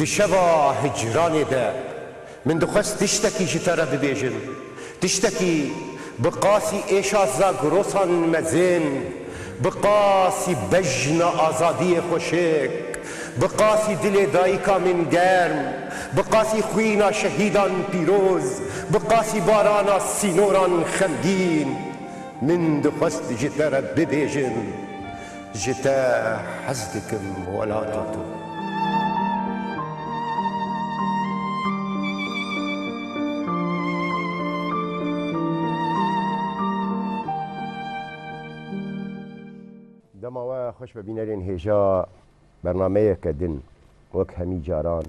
دشوا هجراني ده من دخست تشتكي جترى ببيجن تشتكي بقاسي ايشا زاغروسان مزين بقاسي بجنا آزادي خوشك بقاسي دل دايكا من گرم بقاسي خوينا شهيدان بيروز بقاسي بارانا سينوران خمگين من دخست جترى ببيجن جتا حزدكم ولا تطو دما خوش ببینرین هجا برنامه کدن وک همی جاران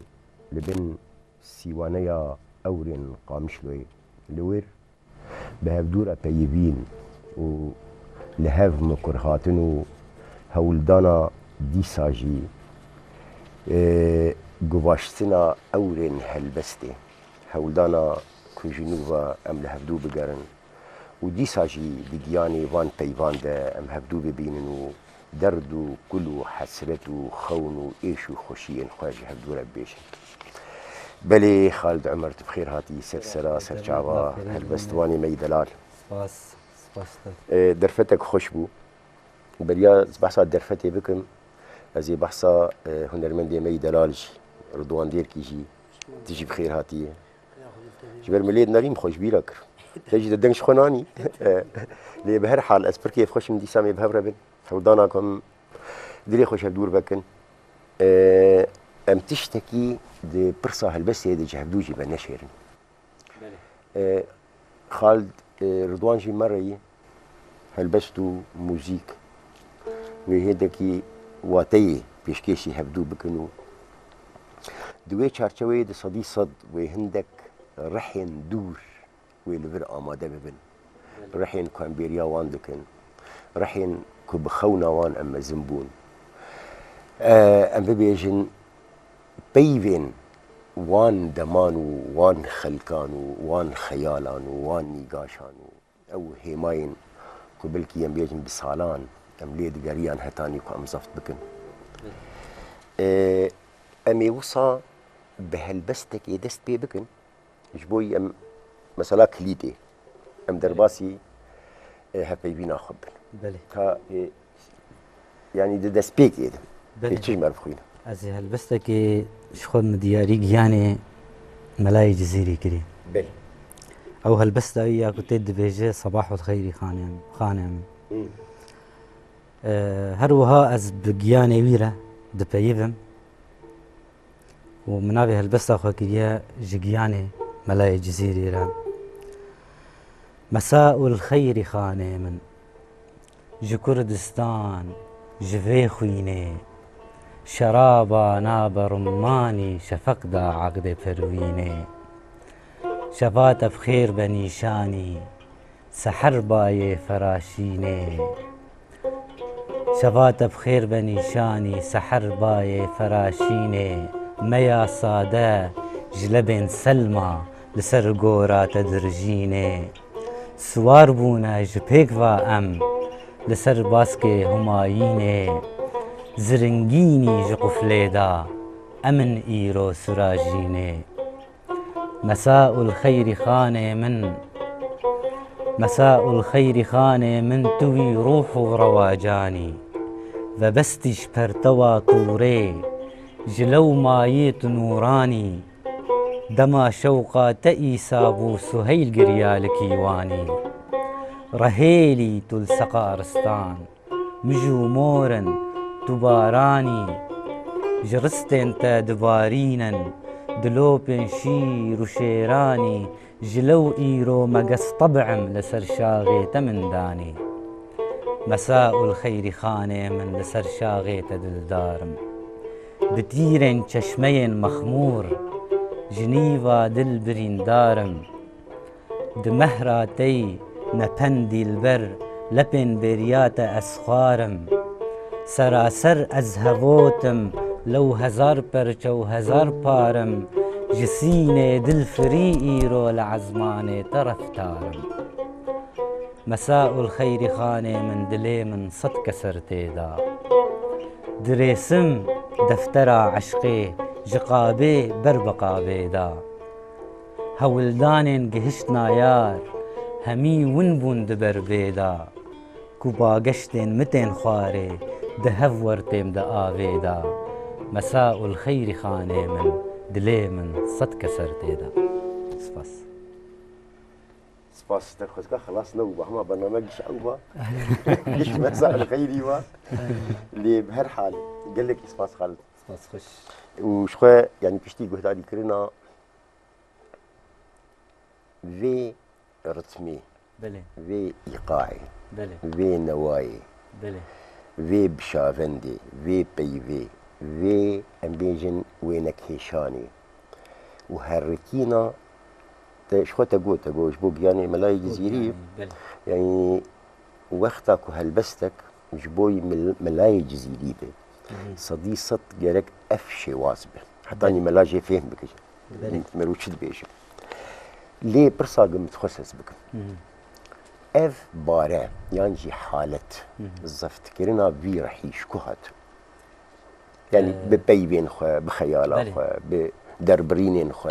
لبن سیوانه یا اورین قامشلوی لور به هفدور اپیبین و لهف مکرهاتن و هولدانا دیساجی گواشتنا اورین هلبسته هولدانا کنجنووا ام لهفدو بگرن و دیساجی دیگیانی وان پیوان ده ام هفدو ببینن و درد و گل و حسرت و خون و ایش و خوشی خواهی هفدو را بیشن بله خالد عمر بخیر هاتی سلسله سرچاوا هلبستوانی می دلال درفتك خوش بو بريا بحثا درفتي بكم ازي بحثا هنرمندي مي دلالج رضوان دير كيجي تجي بخير هاتي جبر مليد نريم خوش بيلك تجي تدنش خناني لي بهر حال اسبر كيف خوش مدي سامي بهبره بن حوداناكم دري خوش الدور بكن ام تشتكي دي برصا هالبس دي جهدوجي بنشيرن خالد رضوان جي مري هلبستو موزيك وهيدكي واتي بيشكيشي هبدو بكنو دوي چارچوي د صدي صد وهندك رحين دور ويلفر آماده ببن رحين كامبيريا وان دكن رحين كبخونا وان اما زنبون ام ببيجن بيفين وان دمانو وان خلقانو وان خيالانو وان نيقاشانو او هيماين قبلكي يم بيجن بسالان ام ليد قريان هتاني كو ام زفت بكن امي وصا بهلبستك يدست بي بكن جبوي ام مثلا كليتي ام درباسي هبي بينا خبل بلي ها يعني دست بيك يد بلي تشي معرف خوينا ازي هلبستك شخون دياري يعني ملاي جزيري كري بلي او هلبست اياك كنت بيجي صباح الخير خانم هروها از بجياني ويرا دبيفم ومنابي هلبست اخو كريا جياني ملاي جزيري را مساء الخير خانم جي كردستان جفي خويني شرابا ناب رماني شفق دا عقد پرويني شفات بخير بنيشاني سحر باي فراشيني شفات بخير بنيشاني سحر باي فراشيني ميا صادا جلبن سلمى لسر قورا تدرجيني سوار بونا جبيك ام لسر باسكي همايني زرنگيني جقفليدا امن ايرو سراجيني مساء الخير خاني من توي روح رواجاني وبستش پرتوا كوري جلو مايت نوراني دما شوقا تئيسا بو سهيل قريال كيواني رهيلي تلسقا رستان مجو مورن تباراني جرستن تا دبارينن دلوبن شير وشيراني جلو ايرو مقص طبعم لسر شاغي تمنداني مساء الخير خاني من لسر شاغي تدلدارم بتيرن چشمين مخمور جنيفا دل بريندارم دمهراتي نپندي البر لپن بريات اسخارم سراسر ازهوتم لو هزار پرچو هزار پارم جسيني دل فري ايرو لعزماني طرفتارم مساء الخير خاني من دلي من صد كسرتي دا دريسم دفترا عشقي جقابي بربقابي دا هولدان گهشتنا يار همي ونبون دبر بيدا كوبا قشتين متين خواري دهف ورتيم دا آويدا مساء الخير خاني من دلي من صد كسرتي دا سپاس سپاس ترخص خلاص نو بهما برنامج شعوبة مش مساء الخير وا اللي بهر حال قال لك سپاس خالد سپاس خوش وشخوا يعني بيشتي جهداري كرنا في رتمي بله في إيقاعي بله في نواي بله في بشافندي في بيفي في أمبيجن وينك هيشاني وهركينا شخوا تقول شبوك يعني ملاي جزيري بله يعني وقتك وهلبستك جبوي ملاي جزيري بي صدي صد جارك أفشي واسبه حتى أني ملاجي فهم بك بله مروتش بيجي ليه برصاق متخصص بك اف باره يعني جي حالة الزفت كرنا في رحيش كهات يعني ببيبين خو بخيالا خو بدربرين خو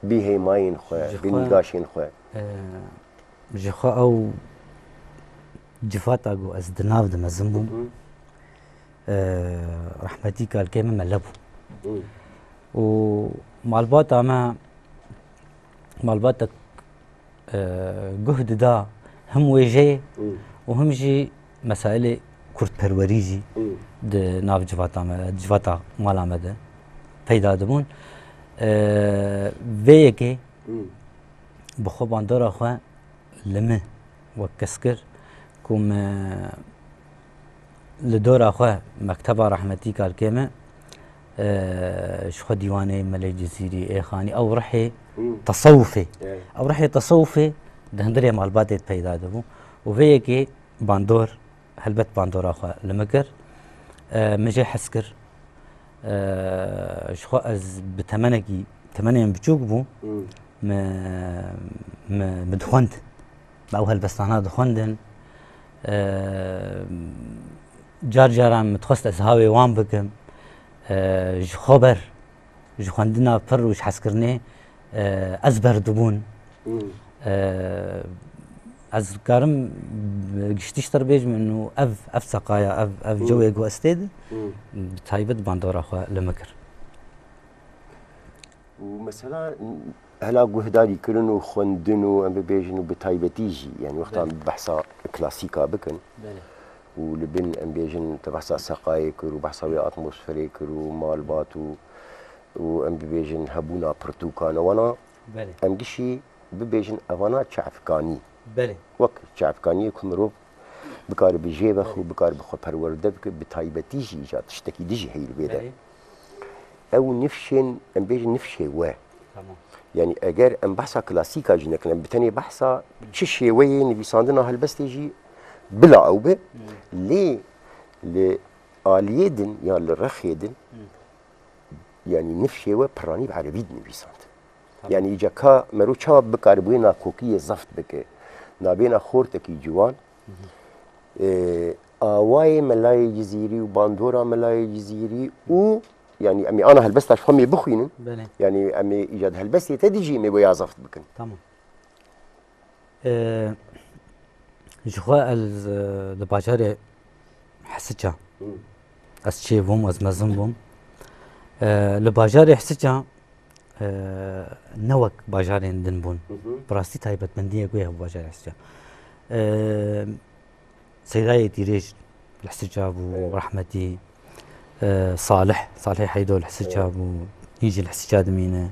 بهيماين خو بنقاشين خو جخوا او جفاتا جو از دناف دم زمبوم رحمتي قال كيما ملبو ومالبات اما مالباتك جهد دا هم ويجي وهم جي مسائل كرت پروريجي د ناف جفاتا مالا مده پیدا دبون ويكي بخو باندورا خو لمه وكسكر كوم لدورا خو مكتبه رحمتي قال كيما شخو ديواني ملي جزيري اي خاني او رحي تصوفي او رحي تصوفي دهندري مالبات پیدا دبو وفيكي باندور هلبت باندور اخو لمكر مجي حسكر شخو از بتمنكي تمنين بچوك بو مدخوند او هلبستانا دخوندن جار جاران متخست از هاوي وان بكم خبر خواندنا پر وش حسكرني ازبر دبون از كارم قشتيشتر بيج انه اف سقايا اف جوي جو استيد تايبت باندور اخو لمكر ومثلا هلا جهداري كرنو خندنو ام بيجنو بتايبتيجي يعني وقتها بحثا كلاسيكا بكن ولبن ام بيجن تبحثا سقايك وبحثا ويا اتموسفيريك ومالبات وام بيجن هبونا برتوكانا وانا ام قشي ببيجن اوانا تشعفكاني وقت تشعفكاني كمروب بكار بجيبخ وبكار بخو پروردبك بتايبتيجي جات تشتكي ديجي هي البيدا او نفشن ام بيجن نفشي وا يعني اگر ام بحثا كلاسيكا جنكلم بتاني بحثا تشي وي نبيساندنا هالبستيجي بلا او به ليه لآليدن يعني للرخيدن يعني نفشي و براني بعربيد نبيساند يعني اجا كا مرو چاب بكاربوينا كوكيه زفت بك نابينا خورتكي جوان آواي ملاي جزيري وباندورا ملاي جزيري و يعني امي انا هلبست فمي بخوينن يعني امي ايجاد هلبستي تدجي مي ويا زفت بكن تمام جخوا الباجاري حسجا اسشي بوم از مزم بوم الباجاري حسجا نوك باجاري دنبون براستي تايبت بنديه قويه باجاري حسجا سيداي تيريج الحسجاب ورحمتي صالح حيدو الحسجاب يجي الحسجاد مينه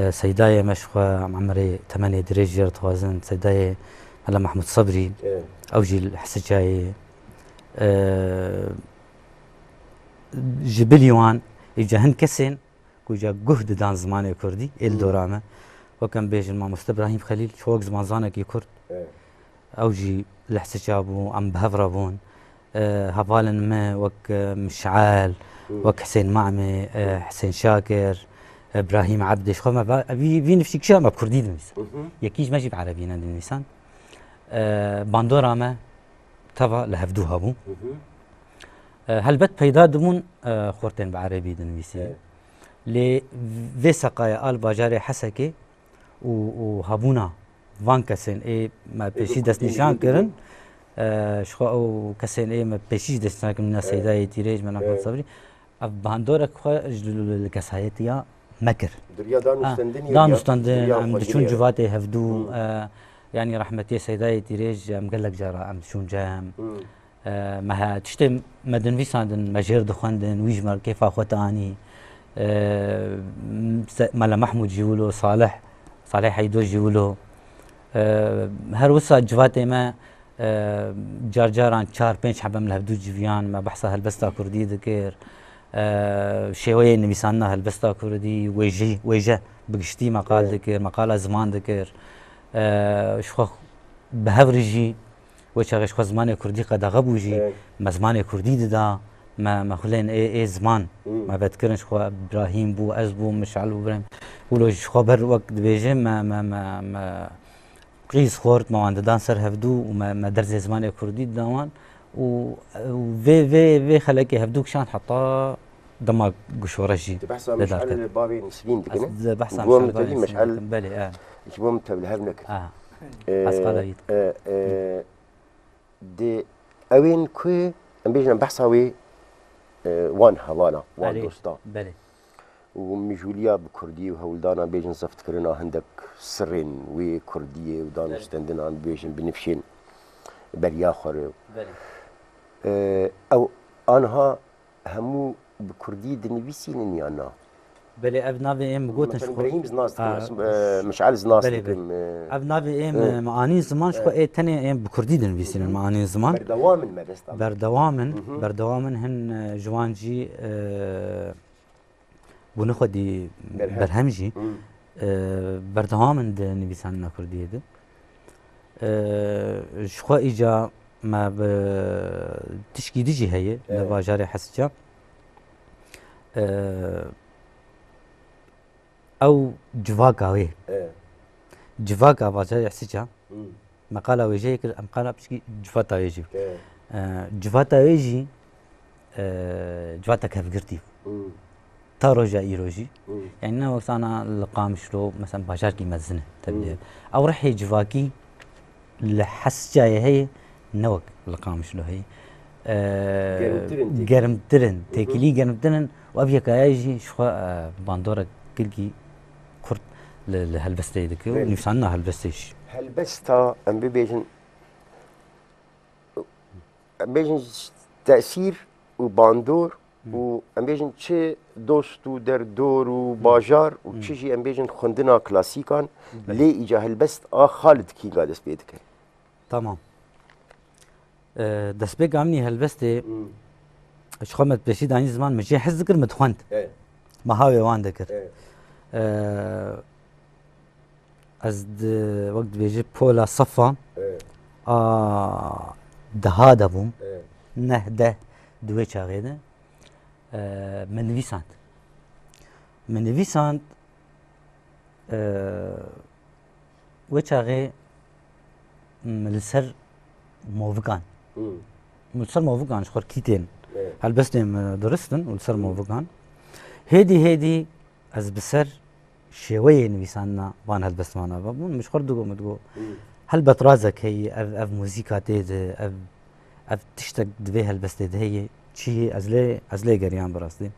سيداي مشخوا عمري 8 دريج توازن سيداي هلا محمود صبري اوجي الحسجاي جبليوان اجا هن كسن كوجا جهد دان زماني كردي الدورامه وكان بيج مع مست ابراهيم خليل شوق زمان زانك يكرد اوجي الحسجابو ام بهفربون هفالن ما وك مشعال وك حسين معمي حسين شاكر ابراهيم عبدش خو ما في نفسي كشا ما بكردي النسان يكيج ماشي بعربينا النسان باندوراما تبا لهفدوها بو هلبت پیدا دمون خورتين بعربي دنويسي لی وی سقای آل باجار حسکی و هبونا وان کسین ای ما پیشی دست نشان کردن شخو او کسین ای ما پیشی دست نشان کردن سیدای تیریج من احمد صبری اف باندورک خو الکسایتیا مکر دریا دانستندن ام دشون جواتی هفدو يعني رحمتي سيداي تيريج ام قال لك جرا ام شون جام ما تشتم مدن في ساندن مجير دخندن ويجمل كيف اخوتاني مالا محمود جيولو صالح حيدو جيولو هر وسا جواتي ما جارجاران 4-5 حبه من هبدو جيفيان ما بحثها هالبستا كردي ذكر شويه نبيسانا هالبستا كردي ويجه بقشتي مقال ذكر مقال زمان ذكر شخو بهورجي وشغش خو زمان كردي قد غبوجي ما زمان كردي دا ما خلين اي زمان ما بذكرنش خو ابراهيم بو ازبو مشعل ابراهيم ولو خو بر وقت بيجي ما قيس خورت ما عندان سر هفدو وما درز زمان كردي داوان و في خلك هفدو كشان حطا دماغ قشورجي بحث مشعل بابي نسبين دكنا بحث عن مشعل بلي جبوم تبلهبنك اسقاليت دي اوين كوي ام بيجنا بحثاوي وان هوانا وان دوستا بلي ومجوليا بكردي وهولدانا بيجن زفت كرنا عندك سرين وي كرديه ودانو ستندنا بيجن بنفشين برياخر بلي او انها همو بكردي دنيفيسين انا بلي ابنابي ام قوت مثلا ابراهيم زناس مشعل زناس ابنابي ام معاني زمان شو اي تاني ام بكردي دنيفيسين معاني زمان بردوامن هن جوانجي بنخدي برهمجي بردوامن دنيفيسان كرديه ده شو اجا ما تشكي ديجي هي لباجاري حسجا او جواكاوي جواكا باجاري حسجا مقاله ويجي مقاله بشكي جواتا ويجي جواتا ويجي جواتا كيف قرتي تاروجا ايروجي يعني انا وقت انا لقام شلو مثلا باجار كي مزنه تبدي او رحي جواكي لحسجا هي نوك لقام شلو هي جرمترن تكلي جرمترن وابيا كايجي شو باندورا كلكي كرت لهالبستي دك ونفسنا هالبستيش هالبستا ام بيجن تاثير وباندور و ام بيجن تشي دوستو در دور وباجار وتشي ام بيجن خندنا كلاسيكان لي اجا هالبست خالد كي قادس بيدك تمام دست بيك عمني هالبستي شخمت بشيد عن زمان مجي حز ذكر متخوند ما هاوي وان ذكر از وقت بيجي بولا صفا دهادا بوم نهده دوي شاغيده من فيسانت وشاغي من السر موفقان ملسر موفقان شخور كيتين هالبستم درستن ولسر موفقان هيدي از بسر شويه نويسانا بان هالبستمانا بابون مش خردو مدغو هل بترازك هي اف موزيكا تيد اف تشتق دبي هالبستد هي شي ازلي غريان براستي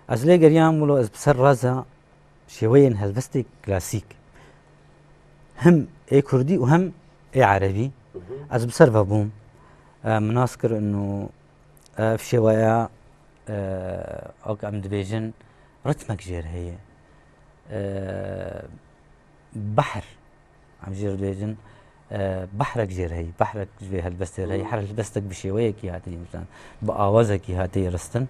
ازلي غريان مولو از بسر رازا شويه هالبستي كلاسيك هم اي كردي وهم اي عربي از بسر بابوم مناسكر انه في شويه اوك ام ديفيجن رتمك جير هي بحر عم جير ديفيجن بحرك جير هي بحرك جي هالبستر هي حرك البستك بشويه كي هاتي مثلا بآوازك كي هاتي رستن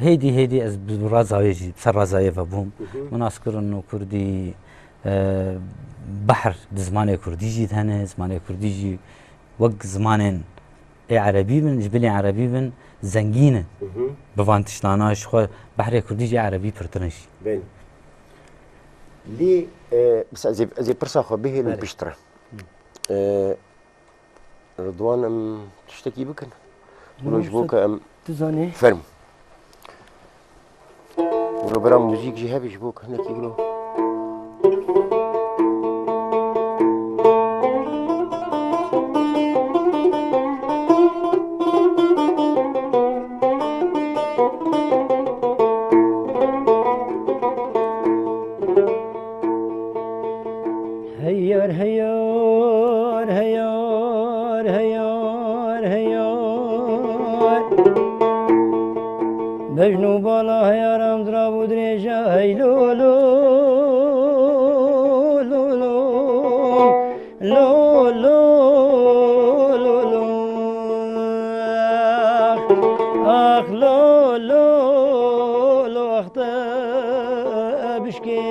هيدي از برازاويجي بسر رازاوي بابوم مناسكر انه كردي بحر زمانه كردي جيت هنا زمانه كردي جي وقت زمانين اي عربي من جبلي عربي من زنجينه بفانتش لاناش خو بحر كردي جي عربي برتنش بين لي بس زي برسا خو به البشتره رضوان ام تشتكي بكن ونجبوك ام تزاني فرم برا موزیک جی هبیش بو کنه کی گلو هيار هيار هيار هيار هيار بجنو بالا هيارم درابو دريجا هيلو لو لو لو لو لو لو لو اخ لو لو لو اختا بشكي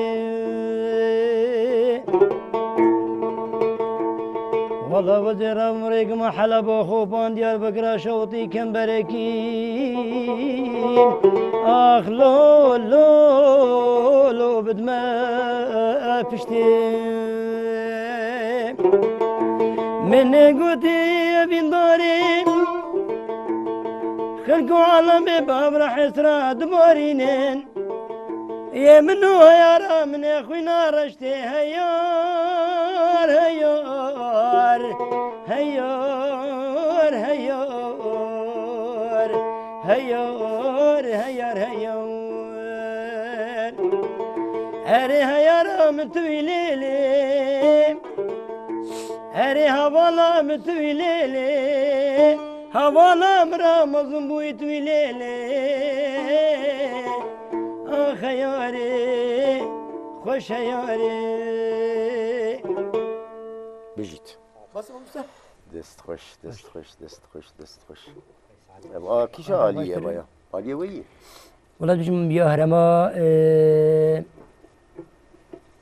والله وزير أمريك ما حلب خوبان ديال بقرا شوطي كم بركين آخ لو لو لو بدما فشتي من قوتي بين داري خلقوا عالم باب راح يسرى دمارينين يا منو يا را من اخوينا رشتي هيار هيار هيار هيار هيار هيار هيار اري هيار متويليلي اري هوالا متويليلي هوالا مرامزم بويتويليلي آخ یاری خوش یاری بجيت بس ممسح دست خوش دست خوش دست خوش دست خوش كيش عالية بايا عالية وي ولاد بجم بیا هرما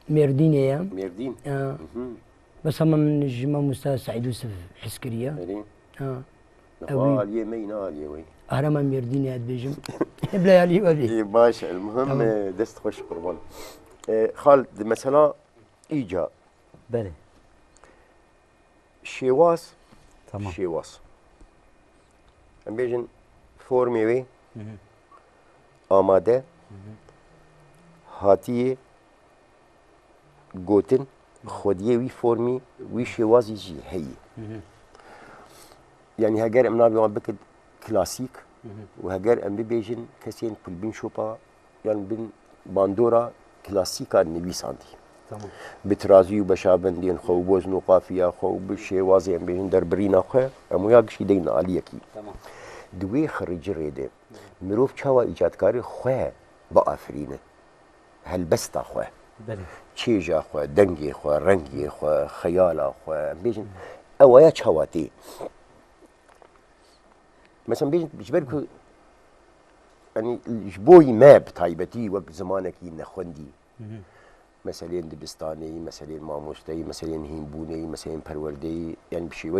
مردینه یا ميردين بس هم من جمع مستوى سعيد يوسف حسكرية ميردين أوي. عالية مين عالية وي هرما مردينه هاد بجم بلا يالي وبي إيه باشا المهم دست خوش قربان خالد مثلا إيجا بله شيواس تمام شيواس ام بيجن فورمي وي آماده هاتیه گوتن خودیه وی فرمی وی شوازی جی هی يعني هجر ام نابي بكد كلاسيك وهجر ام بيجن كسين كل بين شوبا يعني بين باندورا كلاسيكا النبيس عندي تمام بترازي وبشابندين خو بوزن وقافية خو بشوازي ام بيجن دربرينا خو ام وياك دين عليكي تمام دوی خريج ريده مروف چاوا ایجادکاری خو با افرینه هل بستا خو بله چیجا خو دنگی خو رنگی خو خیالا خو بیجن اوایا چاواتی مثلا بیجن بجبرکو يعني جبوي ماب تايبتي وقت زمانك نخوندي مثلا دبستاني مثلا ماموستي مثلا هيمبوني مثلا پروردي يعني بشي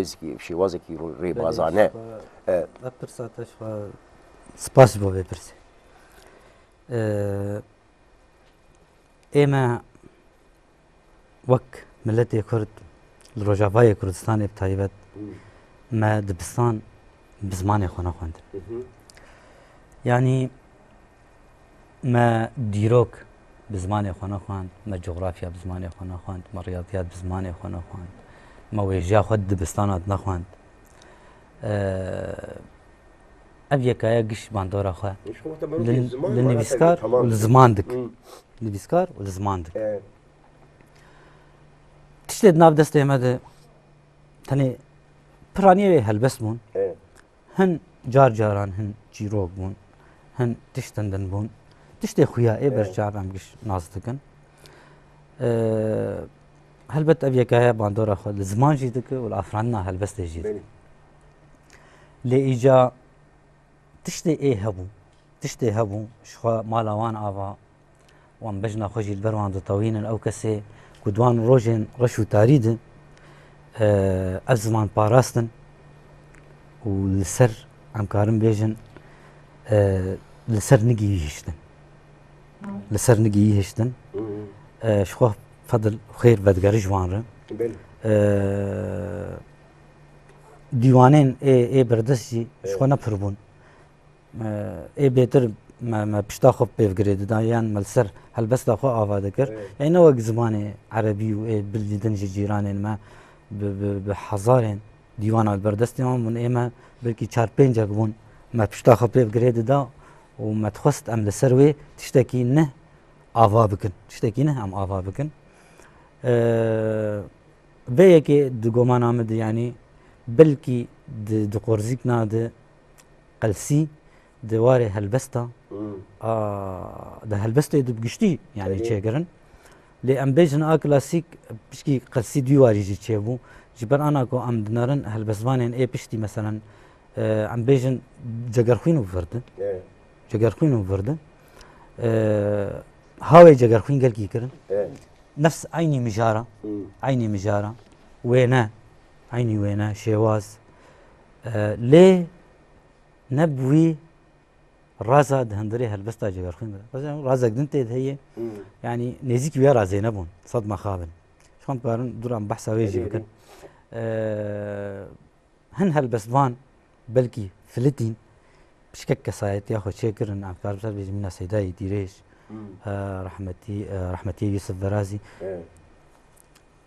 وزكي ريبازانه بپرساتش و سپاس بو بپرسی ايما وك ملتي كرد الرجافاي كردستان بتايبت ما دبستان بزماني خونا خوند يعني ما ديروك بزماني خونا خوند ما جغرافيا بزماني خونا خوند ما رياضيات بزماني خونا خوند ما ويجا خود دبستانات نخوند ابي كايا قش باندورا خو للنبيسكار والزماندك نبيسكار والزماندك تشتد ناب دستي ماده تاني برانيه هلبس بون هن جار جاران هن جيروك بون هن تشتندن بون تشتي خويا اي برجعب ام قش نازدكن هلبت ابي كايا باندورا خو الزمان جيدك والافراننا هلبس جيد لإيجا تشتي ايه هبو تشتي هبو شخوا مالوان آوا وان بجنا خوشي البروان دو طوين او كسي كدوان روجين رشو تاريد ازمان باراستن ولسر عم كارم بيجن لسر نجي يهشتن لسر نجي يهشتن شخوا فضل خير بدقر جوان ديوانين اي بردسي شخوا نپربون اي بيتر ما بشتاخو بيفجريد دا يعني ملسر هل بس داخو آوا ذكر يعني وقت زمان عربي وبالدنج جيران ما بحزارين ديوان البردستي من إما بلكي چار پنج بون ما بشتاخو بيفجريد دا وما تخست أم لسروي تشتكي نه آوا بكن تشتكي نه أم آوا بكن بيكي دقومان آمد يعني بلكي دقورزيك ناد قلسي دواري هلبستا ده هلبستا يدب قشتي يعني تشيقرن لي ام بيجن كلاسيك بشكي قلسي دواري جي تشيبو جبر انا كو ام دنارن هلبسوانين اي بشتي مثلا ام بيجن جگرخوين وفردن جگرخوين وفردن هاوي جگرخوين قال كي كرن نفس عيني مجارة عيني مجارة وينا عيني وينا شواز ليه نبوي رازا دهندري هلبستا جگرخوين رازا قدنتي هي يعني نزيك ويا رازي نبون صدمة خابن شلون بارن دوران بحثا ويجي بكن هن هلبسوان بلكي فلتين بشكك كسايت ياخذ شكر عم كاربسر بيجي منا سيداي ديريش رحمتي يوسف برازي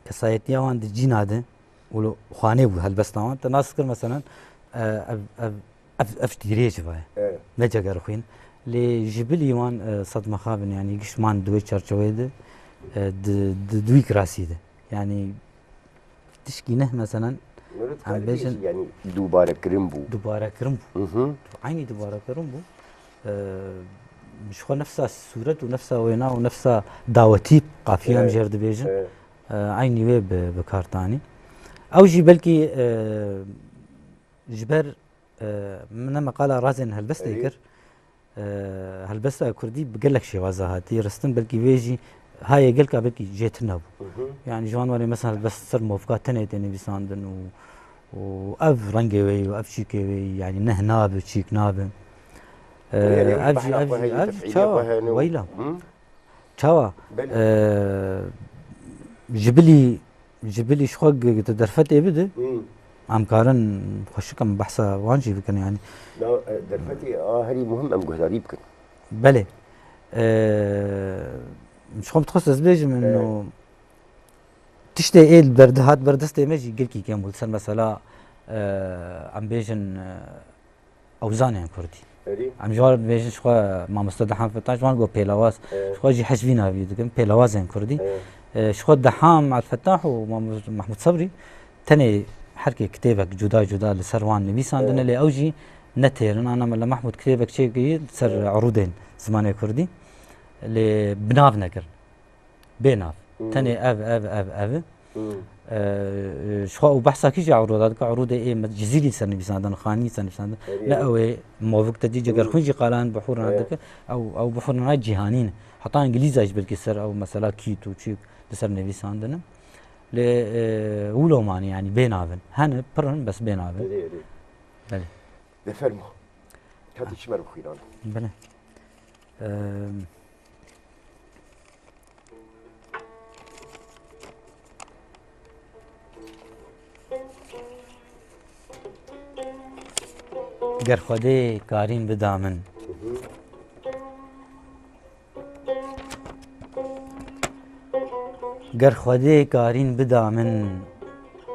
كسايت يا وان جيناده ولو خانه هلبستا تناسكر مثلا اف ديريش باي نجا خوين لي جبلي وان صدمه خابن يعني قشمان دوي تشرچويده دوي كراسيده يعني تشكينه مثلا عم بيجن يعني دوباره كرمبو عيني دوباره كرمبو مش خو نفسها الصورة ونفسها وينا ونفسها داوتيب قافية مجرد بيجن عيني وي بكارتاني او جي بلكي جبر من مقالة رازن هلبستا يكر هلبستا كردي بقلك شي وازهاتي رستم بلكي بيجي هاي قلك بلكي جيت نابو يعني جوان وري مثلا بس صر موفقات تنيتني بيساندن واف رنجوي واف شيكوي يعني نه ناب تشيك ناب اف تشاوا ويلا تشاوا جبلي شخوق تدرفت ابدا عم كارن خشكم بحثا وانجي بكن يعني لا درفتي هري مهم ام قهداري بكن بلى مش خم تخصص بيجي منه تشتي ايه البردهات بردستي ماجي قلكي كامل سر مثلا عم بيجن اوزان يعني كردي عم جوار بيجن شخو ما مستدحام فتاش وان جو بيلاواز شخو جي حشبينا بيدكم بيلاواز يعني كردي شخو الدحام مع الفتاح ومحمود صبري تاني حركة كتابك جدا لسروان نبيس عندنا اللي اوجي نتيرن انا ملا محمود كتابك شيء سر عروضين زمان كردي اللي بناف نكر بيناف تاني اف شو وبحثا كيجي عروضات كعروض ايه جزيري سنه بيساندن خاني سنه بيساندن لا او موفق تجي جگر خنجي قالان بحور عندك او بحور ناي جهانين حتى انجليزي بلكي سر او مثلا كيتو تشيك سر نبي ساندن ل ولو ماني يعني بينافن هن برن بس بينافن بله ده فرمو كاتي شمر بخيران بله گر خودی کارین بدامن گر خودی کارین بدامن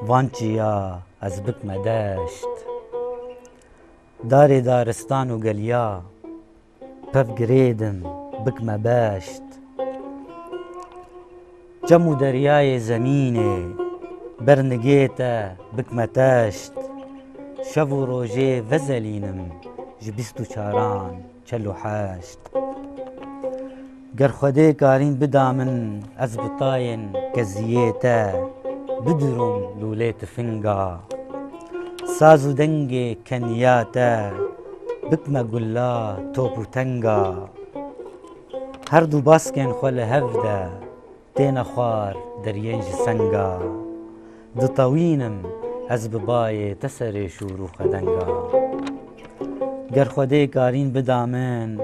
وانچیا از بک مدشت دار دارستان و گلیا پف گریدم بک مباشت جمو دریای زمینه برنگیتا بک متاشت شب و روژه وزلینم جبیست و چاران چلو حاشت گر خودی کارین بدامن از بطاین کزیتا بدرم لولیت فنگا ساز و دنگ کنیاتا بکم گلا توپ و تنگا هر دو باسکن خول هفده تین خوار درینج سنگا دطوینم از ببای تسر شورو خدنگا گر خودی کارین بدامن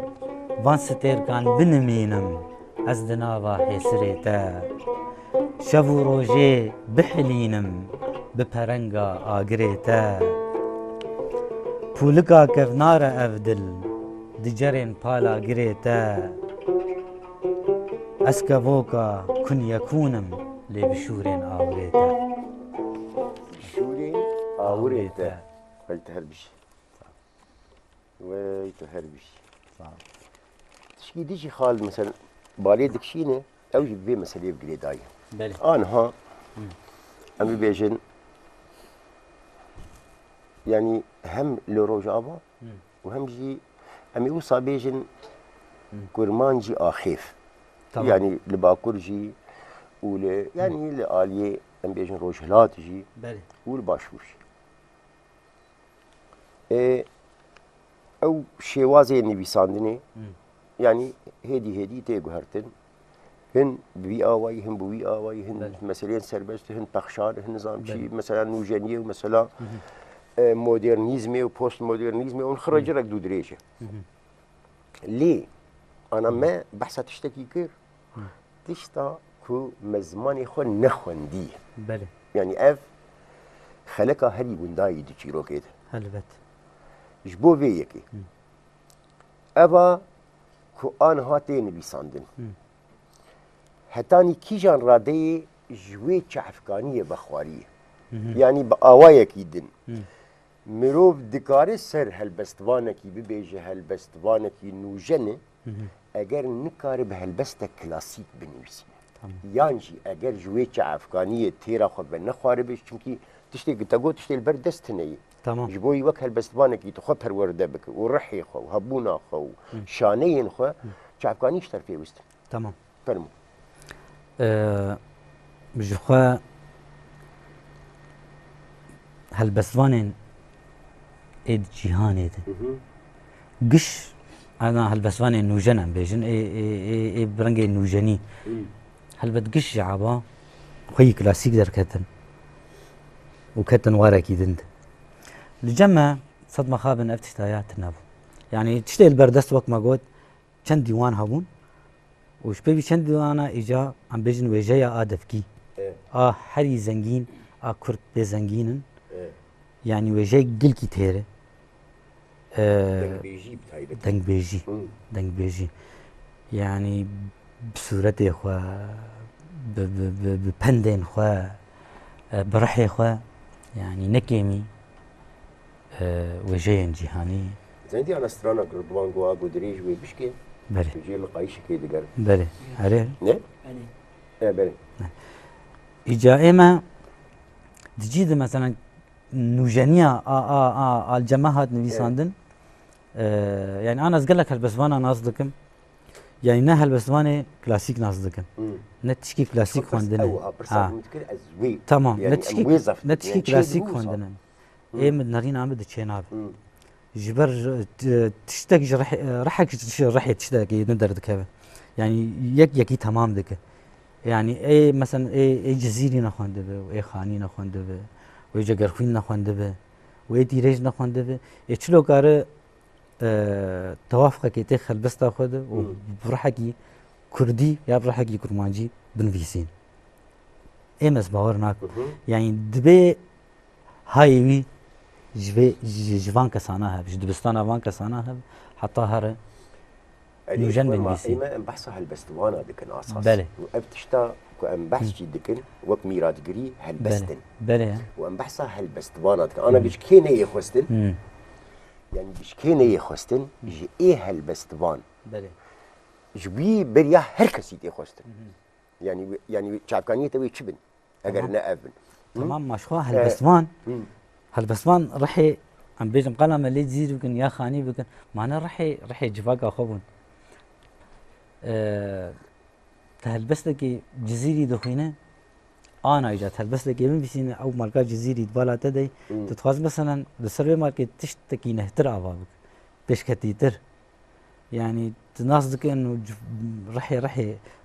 وان ستیر کان بنمینم از دناوا حسریتا شب و روژه بحلینم بپرنگا آگریتا پولکا کفنار افدل دجرين بالا جريتا اسكافوكا كن يكونم لبشورين آوريتا شورين آوريتا قلت هربش ويت هربش تشكي ديجي خال مثلا بالي دكشينه او جيب مسألة بجريداي بله انا ها امي بيجن يعني هم لروج ابا وهم جي امي وصا بيجن كرمانجي اخيف طبعا. يعني لباكورجي يعني لآلية ام بيجن روجهلات جي بله والباشوش او شوازي نبيساندني يعني هدي تيجو هرتن هن بوي آواي هن بوي آواي هن بله. مثلا سربست هن تخشار هن نظام بله. شي مثلا نوجانية ومثلا مودرنيزمي وبوست مودرنيزمي ونخرج لك دو دريجة ليه؟ أنا ما بحث تشتكي كير تشتا كو مزماني خو نخوندي بله يعني اف خلقها هري بنداي دي تشيرو كده هلبت جبو فيكي أبا كو آن هاتين بيساندن هتاني كيجان رادي جوي چحفكانية بخوارية يعني بآوايا كيدن مروف دكاري سر هالبستوانكي ببيجي هالبستوانكي نوجنه اگر نكاري بهالبستا كلاسيك بنويسي يانجي اگر جوي چحفكانية تيرا خو بنخواري بيش چونكي تشتي قتاقو تشتي البردستني تمام جبوي وك هالبستوانكي تخو پرورده بك ورحي خو هبونا خو شانين خو چحفكانيش ترفيه وستن تمام فرمو بجخوا هالبسوانين ايد جيهان ايد قش انا هالبسوانين نوجن بيجن اي برنجي نوجني هل بتقش عبا خوي كلاسيك در كتن وكتن وارا كيدند الجمع صدمة خابن افتشتايات نابو يعني تشتي البردست وقت ما قلت چند ديوان هبون وش بيبي چند ديوانا اجا عم بيجن ويجايا آدفكي حري زنجين كرد بي زنجينن يعني ويجاي قلكي تيري دنگ بيجي يعني بصورتي خوا بپندين خوا برحي خوا يعني نكيمي ويجاين جيهاني زندي انا سترانا رضوان قوا قدريج ويبشكي بله يجي لقايش كي دقر بله عليه نه بله إجا إما تجيد مثلا نوجانية الجماعات نبيساندن يعني أنا أقول لك هالبسوانة نازدكم يعني نه هالبسوانة كلاسيك نازدكم نتشكي كلاسيك خواندنا تمام يعني نتشكي كلاسيك خواندنا إيه من نارين عمد تشيناب جبر تشتاق رحك رح تشتاقي ندر دكابه يعني يكي تمام دك يعني اي مثلا اي جزيري نخوانده به واي خاني نخوانده به واي جگرخوین نخوانده به واي دیرج نخوانده به اي چلو کار توافق که تی خلبستا خود و برحکی کردی یا برحکی کرمانجی بنویسین اي مس باور ناک يعني دبي هايوي جوان كسانها بج دبستان وان كسانها حتى هر نوجن بنويسي ايما بحث هالبستوانا دكن اساس بله وابتشتا كان بحث جي دكن وك ميراد جري هالبستن بله وان بحث هالبستوانا دكن انا بيش كينه يخوستن يعني بيش كينه يخوستن جي ايه هالبستوان بله جبي بريا هركسي يخوستن يعني شعبكانيه توي تشبن اگر نافن تمام مشخوا هالبستوان هالبسوان رحي عم بيجم قلم اللي تزيد بكن يا خاني بكن معنا رحي جفاقا خبون تهلبستك جزيري دخينه انا اجا تهلبستك من بيسين او مالكا جزيري دبالا تدي تتخاز مثلا بالسربي ماركت تشتكي نهتر ابابك بشكتيتر يعني تناصدك انه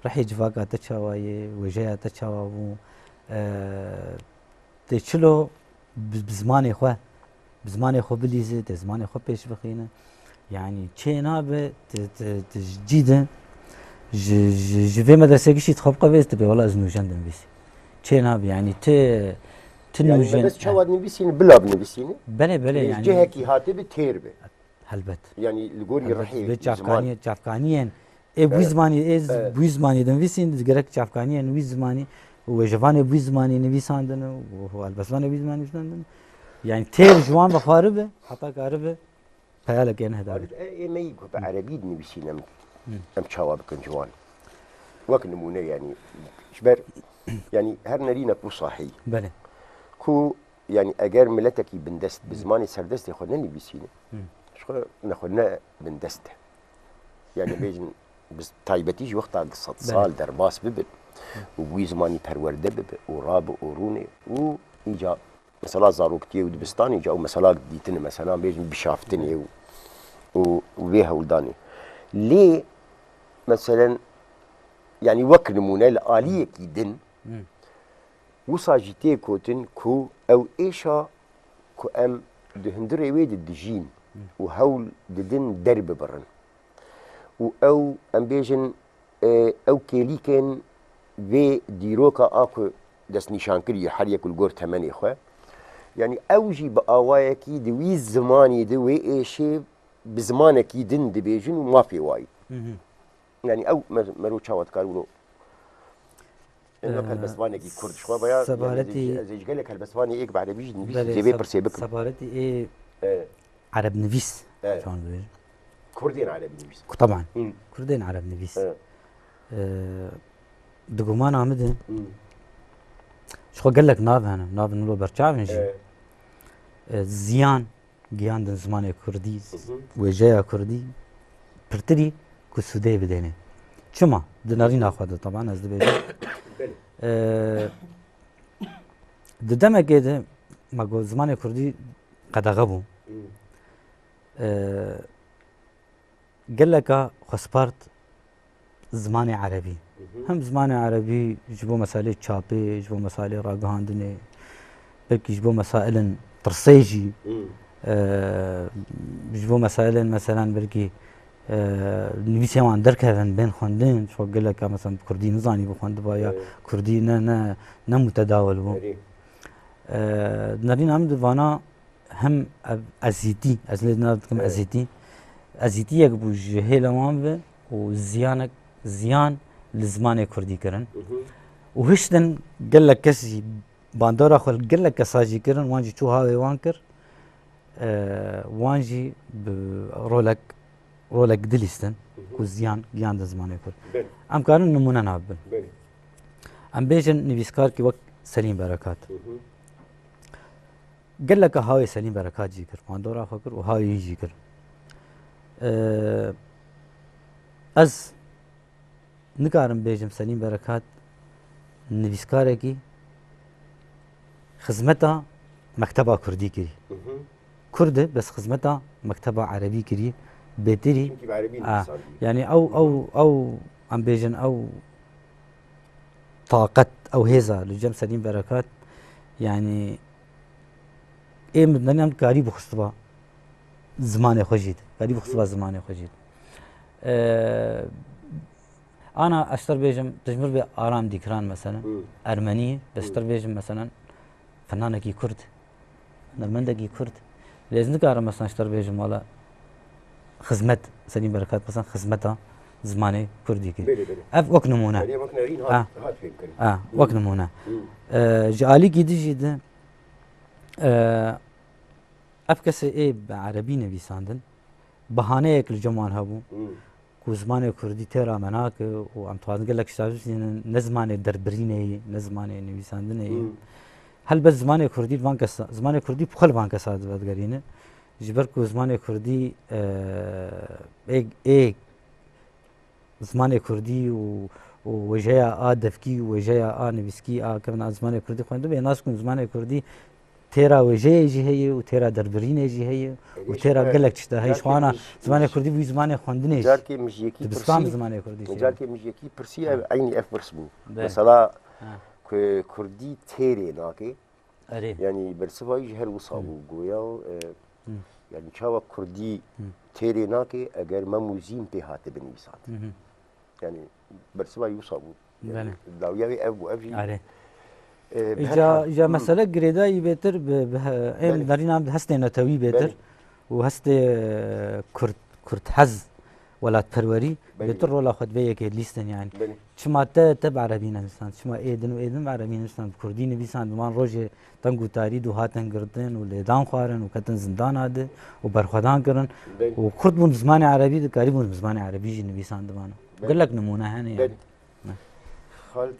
رحي جفاقا تشاواي وجايا تشاوا تشلو بزماني خو بليزه زماني خو بيش بخينه يعني تشينا تجديدا جي مدرسه كشي تخوب قبيز تبي والله ازنوجان دنبيسي تشينا يعني تنوجن يعني بس شواد نبيسين بلا بنبيسين بلا يعني جهه كي هاتي بتير به هلبت يعني الجوري رحي بيت شافكانيا بوي زماني بوي زماني دم فيسين دقرك شافكانيا وي زماني وجفاني بوي زماني نبيساندن وهو البسماني بوي زماني نبيساندن يعني تير جوان بخاربه حتى كاربه فيالك يعني هذا اي ما يقول بعربي نبيسين ام شاوا بكن جوان وقت نمونه يعني شبر يعني هر نرينا كو صاحي بله كو يعني اگر ملتكي بندست بزماني سردست يخدنا نبيسينه شو ناخدنا بندست يعني بيجن بس تايبتيش وقت قصة صال درباس ببل وبوي زماني پرورده ببل وراب ورونه وإيجا مثلا زاروكتيه ودبستاني جاو مثلا ديتن مثلا بيجن بشافتني وبيها ولداني ليه مثلا يعني وك نمونه الآلية كي دن وصاجيتي كوتن كو او ايشا كو ام دهندري ويد الدجين وهول ددن درب برن او ام بيجن او كيلي كان في ديروكا اكو دس نشان كري حريك الجور تمني خو يعني اوجي باوايكي دوي زماني دوي ايشي بزمانكي دن دبيجن وما في وايد يعني او مرو تشاوت قالوا انه كالبسواني كرد شو بيا سبارتي زي قال لك البسواني ايك بعد بيجي نبيس زي بي برسي بكم سبارتي ايه عرب نفيس شلون بيجي كردين عرب نبيس طبعا كردين عرب نفيس دقومان عمدن شو قال لك ناف انا ناف نلو برشاف نجي زيان جيان دن زمان كردي وجايا كردي برتري كسودي بدينه شما دنارين اخذ طبعا از دبي ددما كده ما قول زمان كردي قد غبوا قال لك خسبارت زمان عربي هم زمان عربي يجيبوا مسائل تشابي يجيبوا مسائل راغاندني بلكي يجيبوا مسائل ترسيجي يجيبوا مسائل مثلا بلكي نویسیم آن در کردن بین خواندن شو قال لك مثلا كردي نزاني بخواند بايا كردي نه متداول بو نارين هم دوانا هم ازيتي ازلي نادكم ازيتي يك بو جهيل وان به وزيانك زيان لزمان كردي كرن وهشتن قال لك كسي باندورا خل قال لك كساجي كرن وانجي شو هاوي وانكر وانجي برولك دليستن كوزيان جيان د زمانه كر ام كارن نمونه نابن ام بيجن نويسكار كي وقت سليم بركات قال لك هاوي سليم بركات جيكر باندورا فكر وهاوي جيكر از نكارم بيجم سليم بركات نويسكار كي خدمتها مكتبه كردي كري كرده بس خدمتها مكتبه عربي كري بيتري يعني او ام بيجن او طاقت او هيزا لجم سليم بركات يعني ايه بدنا كاري بخصبه زمان خجيت كاري بخصبه زمان خجيت انا اشتر بيجم تجمر بارام ديكران مثلا ارمنيه بس اشتر بيجم مثلا فنانكي كرد نرمندكي كرد لازم نكار مثلا اشتر بيجم ولا خدمت سليم بركات مثلا خدمتها زماني كردي كي اف وك نمونه وك نمونه جالي كي دي جد اف كسي ايه عربي نبي ساندن بهانه يك الجمان هبو كو زماني كردي ترى مناك وعم توازن قال لك شايف نزماني دربريني نزماني نبي ساندن هل بس زماني كردي بانك زماني كردي بخل بانك ساد بدغرينه جبركو زمان كردي ايك زمان كردي وجايا دفكي وجايا نبسكي كمان زمان كردي خواندو به ناس كون زمان كردي تيرا وجاي جي هي وتيرا دربرين جي هي وتيرا قالك تشتا هي شوانا زمان كردي بي زمان خواندنيش جاركي مش يكي برسي زمان كردي جاركي مش يكي برسي عيني اف برسبو مثلا كردي تيري ناكي يعني برسفاي جهل وصابو قويا يعني شاوا كردي تيري ناكي اگر ما موزين بهات بنويسات يعني برسوا يوصابو يعني داويا ابو افجي جا مسألة جريدا يبتر ام دارين عم هستنا توي بيتر وهست كرت حز ولات پروری بله. بتر رولا خود به یک لیستن يعني بله. شما تب عربی نویسند شما ایدن عربی نویسند کردی نویسند من روز تنگو تارید و هاتن گردن و لیدان خوارن و کتن زندان آده و برخوادان کردن بله. و کرد بون زمان عربی دکاری بون زمان عربی جی نویسند مانو بله. قل لك نمونه هنه يعني بله. خالد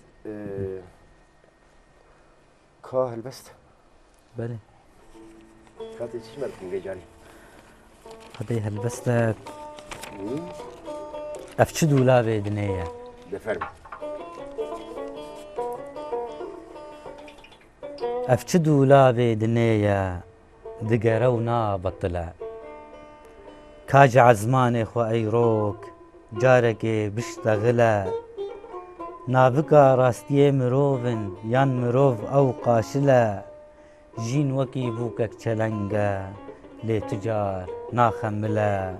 كاه البست بله خالد ايش مالكم رجالي هذه هلبستك افچ دولا بدنيه بفرم افچ دولا بدنيه دقرونا بطلع كاج عزمان خو ايروك جارك بشتغلا نابكا راستيه مروفن يان مروف او قاشلا جين وكي بوكك چلنگا لي تجار ناخملا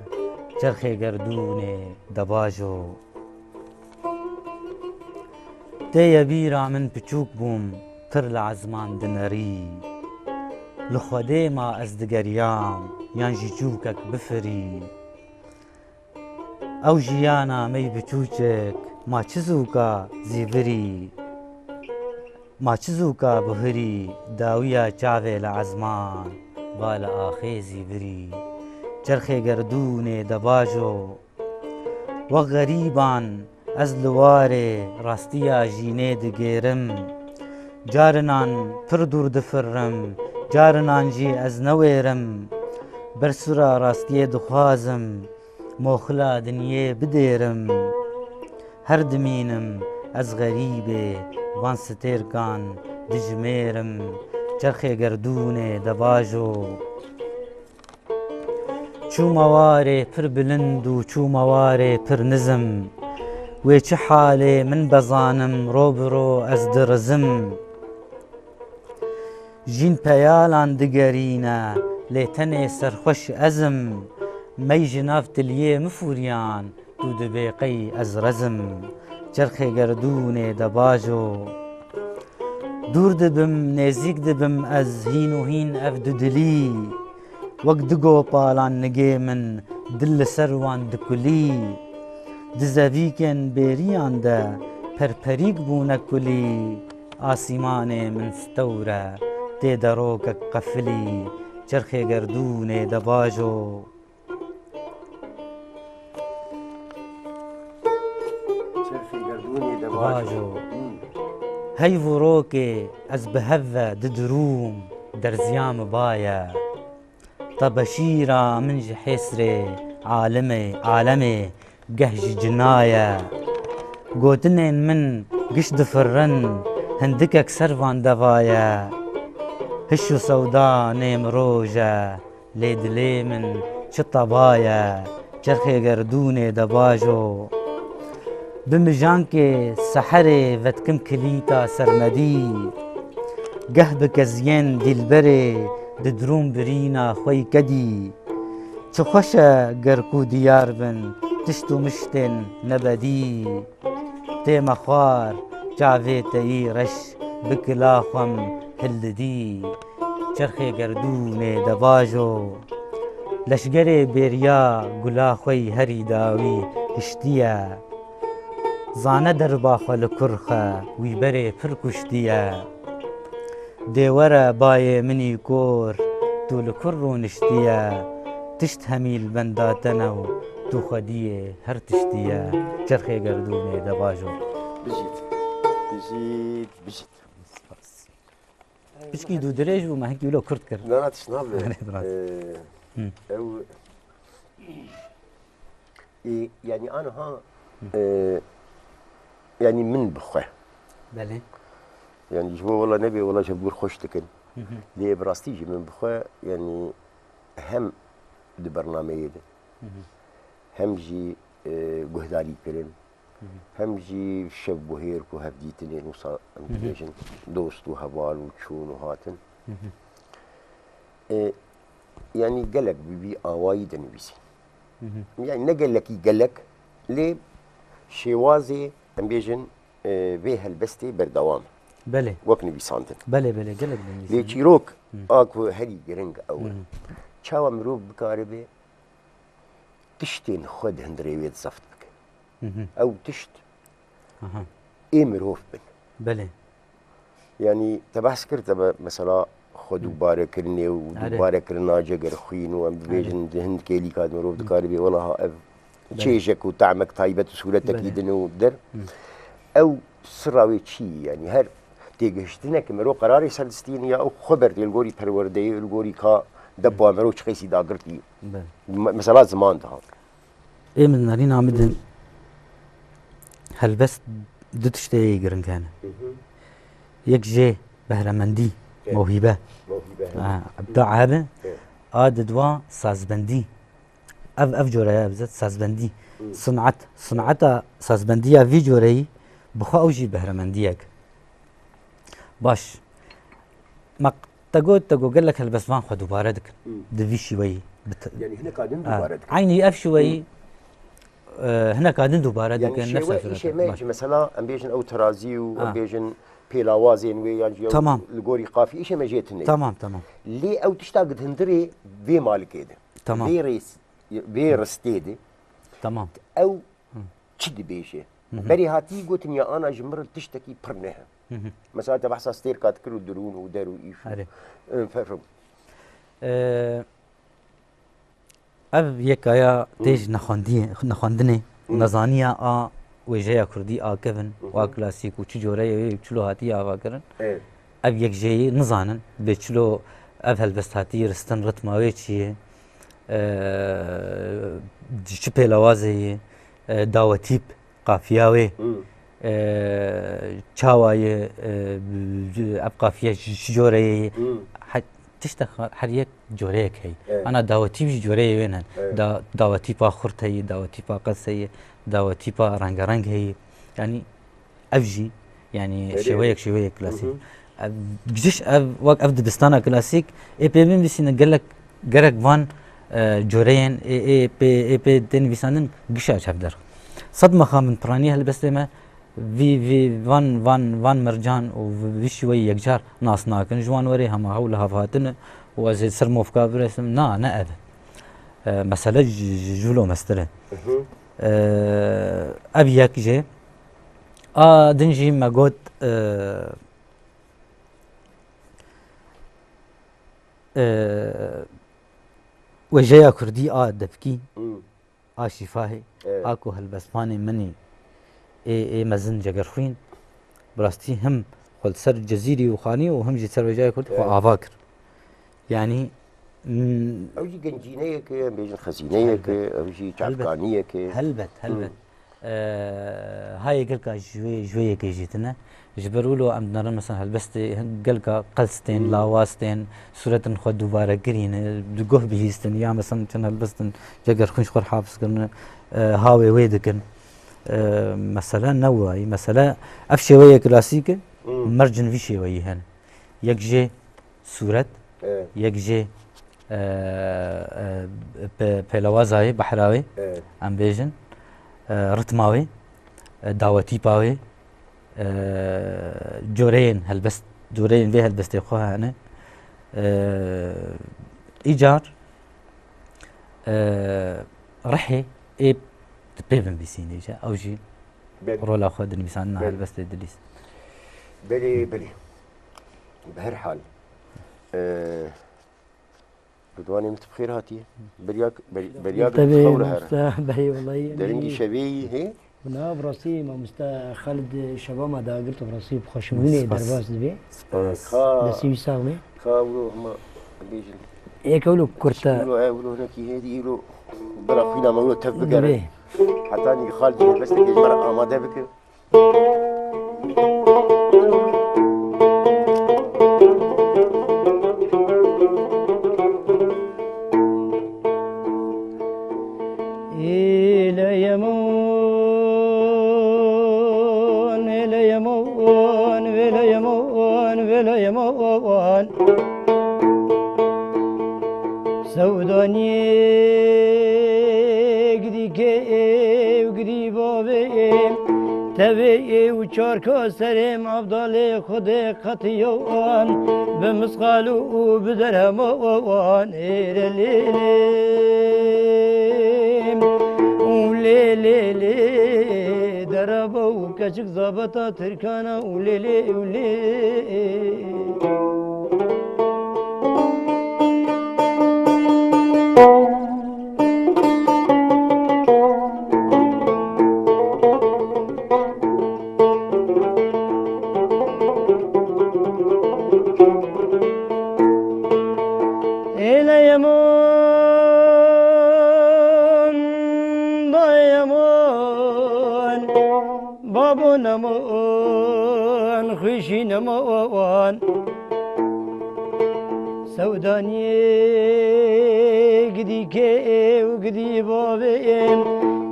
چرخي گردوني دباجو تي بيرا من بچوك بوم تر العزمان دنري لخودي ما ازدگريام يان جيجوكك بفري او جيانا مي بچوچك ما چزوكا زيبري ما چزوكا بهري داويا چاوي لعزمان بالا آخيزي بري چرخي گردوني دباجو وغريبان از لواري راستيا جيني دگيرم جارنان پر دور دفرم جارنان جي از نويرم برسرا راستيه دخوازم موخلا دنيه بديرم هر دمينم از غريبه وان ستيركان دجميرم چرخي گردوني دباجو چو مواري پر بلند و چو مواري پر نزم ويچ حالي من بزانم روبرو از درزم جين پيالان دگرينا ليتني سرخوش ازم مي جناف تليه مفوريان دو دبيقي از رزم چرخي گردوني دباجو دور دبم نزيك دبم از هين و هين اف ددلي وقت دقو بالان نگي من دل سروان دكلي دزاويكن بيريان دا پرپريك بونا كلي آسيماني من ستورة تي دروكك قفلي چرخي گردوني دباجو چرخي گردوني دباجو هاي وروكي از بهذا ددروم درزيام بايا طبشيرة من جحسري عالمي قهج جنايا قوتنين من قش دفرن هندكك سرفان دفايا هشو سودا نيم روجا ليدلي من شطبايا چرخي گردوني دباجو بمجانكي سحري فتكم كليتا سرمدي قهبك زين دلبري ددروم برينا خوي كدي چه خوشا گركو ديار بن تشتو مشتن نبدي تي مخوار جاوي تي رش بكلاخم هلدي چرخي گردوني دباجو لشگري بيريا گلا خوي هري داوي هشتيا زانه دربا خل كرخه ويبري پر كشتيا ديورا باي مني كور طول كرو نشتيا تشت هميل بنداتنو تو خديه هر تشتيا چرخي گردوني دباجو بجيت بشكي دو دريج وما هيك يقولوا كرت كر لا تشناب او يعني انا ها يعني من بخوه بله يعني جوا والله نبي والله جبور خوش تكن ليه براستيجي من بخوه يعني هم دي برنامج ده هم جي جهدالي كرن هم جي شب وهير كو هفديتنين وصا امبيجن دوست وهوال وشون وهاتن يعني قالك ببي اواي دنبيسي يعني نقلك يقلك ليه شوازي امبيجن بيها البستي بردوام بله وكني بيساندن بله قلق ليه تشيروك اكو هري جرنج اول چاوا مروف بکاره به تشتین خود هندریویت زفت بکه او تشت ای مروف بن بله يعني تبحث كرت مثلا خود دوباره كرني ودوباره كرنا جگر خوين وام بيجن هند كيلي كاد مروف دكاربي والله اف تشيجك وطعمك طيبه وسهولتك يدنو در او سراوي شي يعني هر تيجشتنك مرو قراري سلستين يا او خبر الغوري پروردي الغوري كا دبوا مرو چخيسي داغرتي مثلا زمان ده ايه من نارين عمدن هل بس دتشتي يقرن كان يك جي بهرمندي موهبه ابداع هذا دوا سازبندي اف جوريا بزت سازبندي صنعتها سازبنديه في جوري بخو اوجي بهرمنديك باش ما تقول قال لك البسمان خذ باردك دفي شوي يعني هنا قاعدين دوباره عيني اف شوي هنا قاعدين دوباره يعني شيء ما يجي مثلا ام بيجن او ترازي وام بيجن بيلاوازين ويا تمام الغوري قافي شيء ما جيتني تمام ليه او تشتاق هندري في مالك كده تمام في رستيدي تمام او تشد بيشي بري هاتي قلت يا انا جمر تشتكي برنها مثلا تبحث ستير كات كرو درون ودارو ايش فهم اب يكايا تيج نخوندني نزانيا وجايا كردي كيفن كلاسيك وشي جوري چلو هاتي كرن اب يك جاي نزانن بچلو اب هلبست هاتي رستن رتماوي چي شبه لوازي داوتيب قافياوي چاواي اب قافيه شجوري تشتخ حريك جوريك هي انا داوتيب جوري وين داوتيب خرتي داوتيب قصي داوتيب رنگ هي يعني افجي يعني شويه كلاسيك بجيش وقت افد بستانا كلاسيك اي بي بي بس نقول لك جرك فان جورين اي بي دين بيسانن قشا شابدر صدمه خامن براني هل بس ما في فان مرجان وفي شويه يكجار ناس ناكن جوان وري هما هول هافاتن وزي سر موفكا برسم نا ابد مساله جولو مستره ابي يكجي دنجي ما قلت وجايا كردي دبكي شفاهي اكو هالبسماني مني اي مزن جگرخوين براستي هم قلت سر جزيري وخاني وهم جي سر وجايا كردي وافاكر يعني اوجي جنجينيك بيجن خزينيك اوجي تعبكانيك هلبت هاي قلقا جويه كيجيتنا جبرولو ام نرى مثلا هلبستي قلقا قلستين لاواستين صورة خود دوباره كرين دقوه بهيستن يا مثلا كان هلبستن جگر خنش خور حافظ كرن هاوي ويدكن مثلا نوعي مثلا اف شويه كلاسيك مرجن في شويه هن يكجي صورة يكجي بلوازاي بحراوي ام بيجن رتماوي داوتي باوي جورين هلبست جورين بها هلبست اخوها انا ايجار رحي اي تبيبن بيسين ايجا اوجي رولا خود الميسان هلبست دليس بلي بهر حال رضواني انت بخير هاتي برياك تخولها بهي والله درنجي شبيه هي بنا براسي ما مستا خالد شباب ما داغرت براسي بخشموني درباس دبي دسي ساغمي خاولو ما بيجن ايه كولو كرتا ولو هناك هذه له بلا فينا ما هو تفكر حتى اني خالد بس تجي مرة ما دبك سوداني قدي كيف قدي بابي تبي وشارك سريم عبدالي خدي قطيوان بمسقالو وبدرهم وان إيرليليم وليليلي دربو كشك زابطة تركانا وليلي ولي بابو نمان خوشی نمان سودانی گدی که و گدی بابیم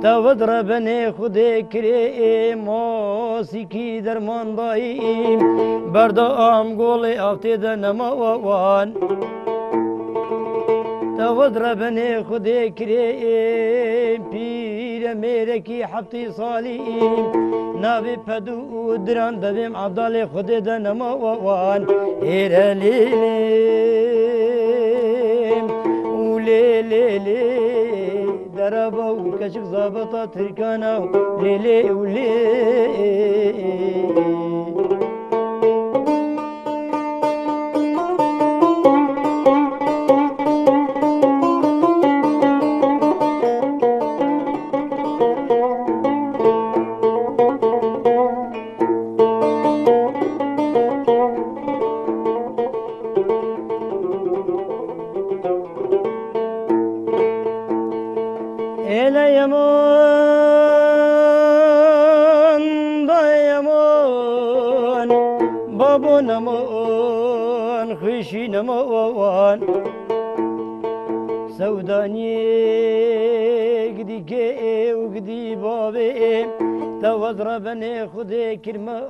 تاود ربنه خود کری ماسیکی درمان داییم بردام گل آفته ده نمان تاود ربنه خود کریم پیر میرکی حبتی سالیم ناوی پدو دران دویم عبدال خود ده نموان ایرلیلیم ولیلیلی دربا و کشک زابطا ترکانا لیلی ولی بابو نمان خوشی نمان سودانی گدی که و گدی بابیم تاوز ربنه خود کرما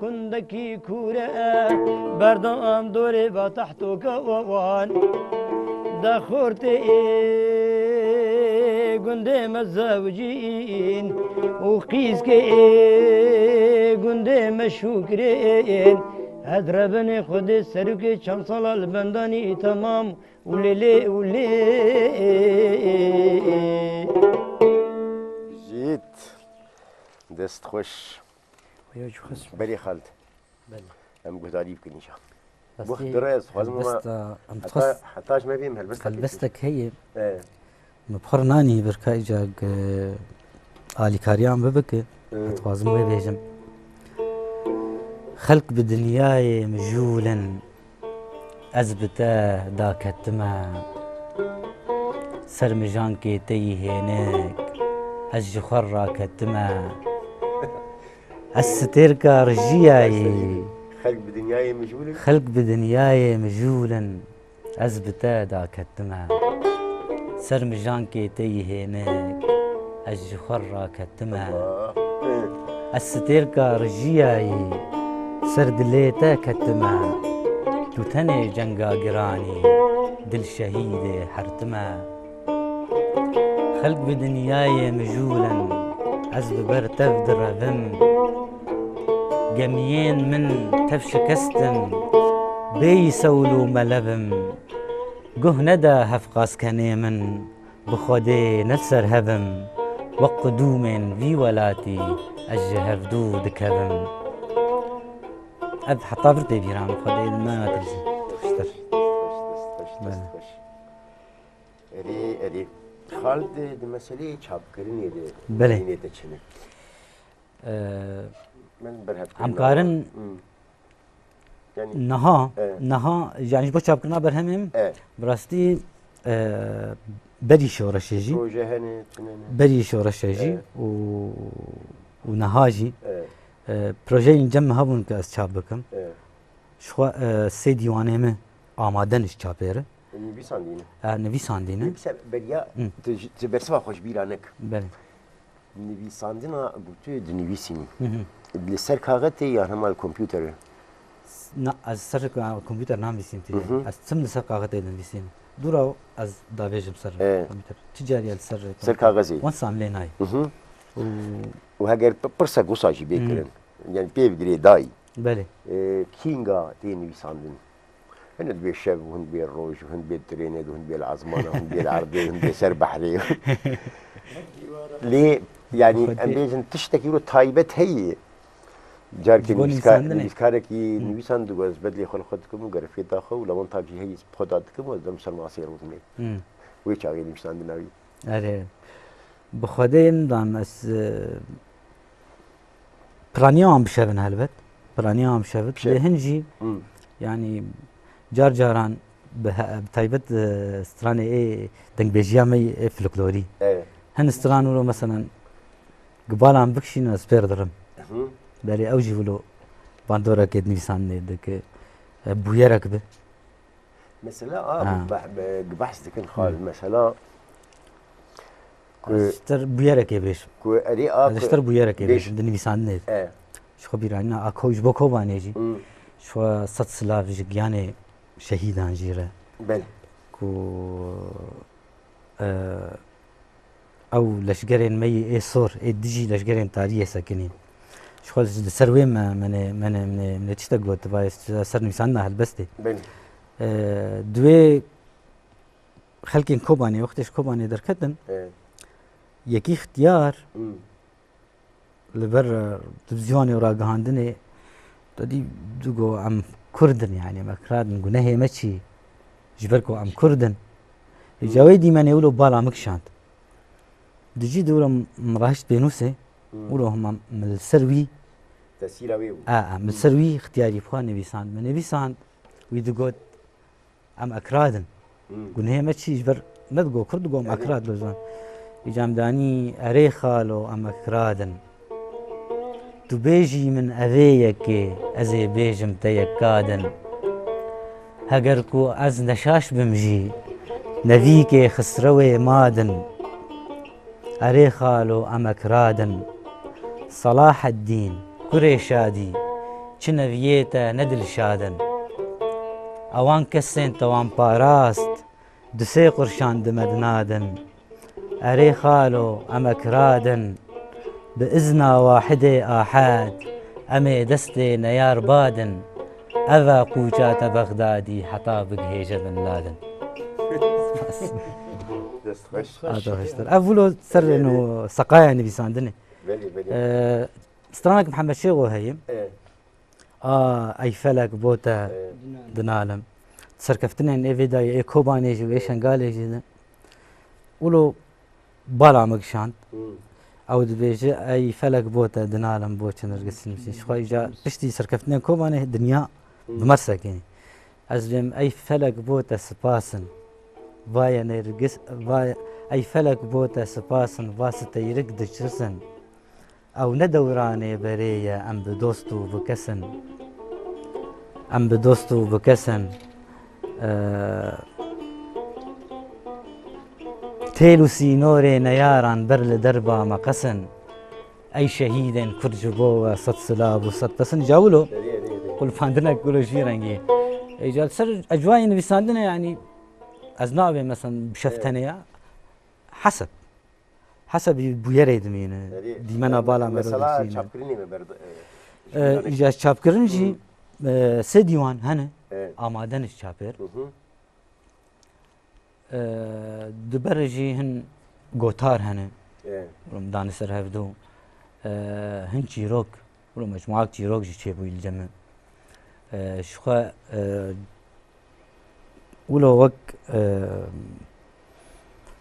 کندکی کوره بردام دوره با تحتو کوان دا خورته گنده مزاوجین و قیز که گنده مشوکرین هدربن خود سرک چند سال البندانی تمام ولیلی ولی جيت دست خوش بلي خالد ام قداري بكنيشا وقت دراز خوازم ما حتاش ما بيهم هلبستك هي مبخرناني بركا اجاق آلي كاريان ببك خوازم ما بيجم خلق بدنياي مجولا أزبتا داكتما سرمجان كي تيهينك الجخرة كتما الستيركا رجياي خلق بدنياي مجولا أزبتا داكتما سرمجان كي تيهينك الجخرة كتما الستيركا رجياي سردليتا كتما توتني جنگا گراني دل شهيد حرتما خلق بدنياي مجولا عزب برتف درهم جميين من تفشكستم بي سولو ملبم قه ندى هفقاس كنيمن بخودي نفسر هبم وقدوم في ولاتي الجهف دود كبم حتى برتي بيران خودي ما ترجي اري خالد المسألة شاب كريني دي بله من برهب عم قارن يعني نها يعني بو شاب كنا برهمهم براستي بدي شورشيجي بدي شورشيجي ونهاجي پروژه جمع هبون که از چاپ بکم شو سه دیوانه همه آمادنش چاپیره نویساندینه بریا تبرسوا خوش بیرانک بله نویساندینا بوتو دنویسینی لسر کاغذ یا همال کامپیوتر نه از سر کامپیوتر نمیسیم از سم لسر کاغذ نویسیم دورا از داویجم سر کامپیوتر تجاری سر کاغذی وان سامله نای وهاجر برسا قصاجي بيكرن يعني بيفجري داي بله كينغا تيني بيساندن هن بي الشاب وهن بي الروج وهن بي التريند وهن بي العزمانة وهن بي العربي وهن بي سر بحري ليه يعني امبيجن تشتكي له تايبت هي جاركي نبيسكاركي نبيساندو از بدلي خلقتكم وقرفي داخل ولمن تاجي هي بخداتكم وزدم سر معصير وزمي ويش عاقي نبيساندنا بي آره بخدين دام اس برانيام بشبن هلبت برانيام بشبت لهنجي يعني جار جاران بتايبت استراني ايه دنگ بيجيامي ايه فلكلوري هن استرانو مثلا قبال عم بكشين اسبير درم بري اوجي ولو باندورا كد نيسان دك بويرك به مثلا بحث دكن خال مثلا اشتر بويرك يبيش كو اري اشتر بويرك يبيش دني نيسان نيد شو خبيرانا اكوج بوكو بانيجي شو صد سلاف جياني شهيدان جيره بل كو او لشجرين مي اي صور اي ديجي لشجرين تاريخ ساكنين شغل سروي ما من تشتغل تبع سر نيساننا هالبستي بل دوي خلكين كوباني وقتش كوباني دركتن يكي اختيار لبر تلفزيوني وراقهاندني تدي دوغو عم كردن يعني مكراد نقول ماشي جبركو عم كردن جاويدي من يقولوا بالا مكشانت دجي دولا مراهشت بينوسي ولو هم من السروي تسيرا ويو من السروي اختياري بخوان نبيساند من نبيساند ويدقوت عم اكرادن قلنا هي ماشي جبر ندقو كردقو عم اكراد لوزان يجام داني اريخالو عم اكرادن تو بيجي من أذيك أزي بيجم تيكادن هجركو از نشاش بمجي نذيك خسروي مادن أري خالو أمك رادن صلاح الدين كري شادي چنويتا ندل شادن اوان كسين توان باراست دسي قرشان دمدنادن أري خالو أمك رادن بإذنا واحدة آحاد أمي دستي نيار بادن أذا قوجات بغدادي حتى بقهيجة بن لادن أولو سر إنه سقايا نبي ساندني سترانك محمد شيغو هيم أي فلك بوتا دنالم تسركفتني إن إيفيدا إيه كوبانيجي وإيشان قاليجي ولو بالا مقشاند او دبيجي اي فلك بوتا دنالم بوتشن رقص نمشي شوي جا بشتي سركفتني كوباني الدنيا بمرسكيني ازلم اي فلك بوتا سباسن فايا نرقص فايا اي فلك بوتا سباسن واسطة يرقد جرسن او ندوراني برية ام بدوستو بكسن ام بدوستو بكسن تيلو سينوري نياران برل دربا مقسن اي شهيد كرجبو صد سلاب وصد بسن جاولو كل فاندنا كل جيرانجي اجال سر اجواء نبي ساندنا يعني ازنابي مثلا بشفتنيا حسب بويريد مين ديمنا بالا مثلا شابكريني برد اجا شابكرنجي سديوان هنا امادن شابر دبرجي هن قوتار هن رمضان سر هفدو هن جيروك ولو مجموعة جيروك جي تشيبو الجمع شخوا ولو وك